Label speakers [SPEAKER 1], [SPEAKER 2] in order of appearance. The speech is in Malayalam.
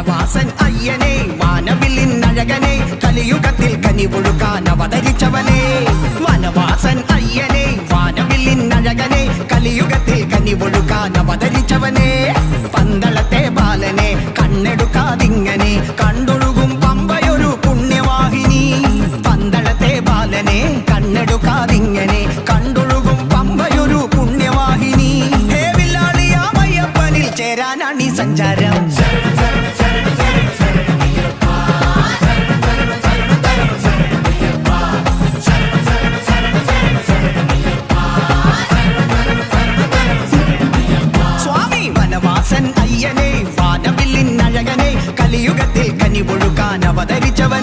[SPEAKER 1] വനവാസൻ അയ്യനെ വാനവില്ലിൻ അഴകനെ കലിയുഗത്തിൽ കനിവൊഴുകാൻ അവതരിച്ചവനെ വനവാസൻ അയ്യനെ വാനവില്ലിൻ അഴകനെ കലിയുഗത്തിൽ കനിവൊഴുകാൻ അവതരിച്ചവനെ പന്തളത്തെ ബാലനെ കണ്ണെടുക്കാതിങ്ങനെ കണ്ടൊഴുകും പമ്പയൊരു പുണ്യവാഹിനി പന്തളത്തെ ബാലനെ കണ്ണെടുക്കാതിങ്ങനെ കണ്ടൊഴുകും പമ്പയൊരു പുണ്യവാഹിനി ഹേ വില്ലാളിയാമയ്യപ്പനിൽ ചേരാനാണീ സഞ്ചാരം വനവാസൻ അയ്യനെ വാനവില്ലിൻ അഴകനെ കലിയുഗത്തിൽ കനിവൊഴുകാൻ അവതരിച്ചവൻ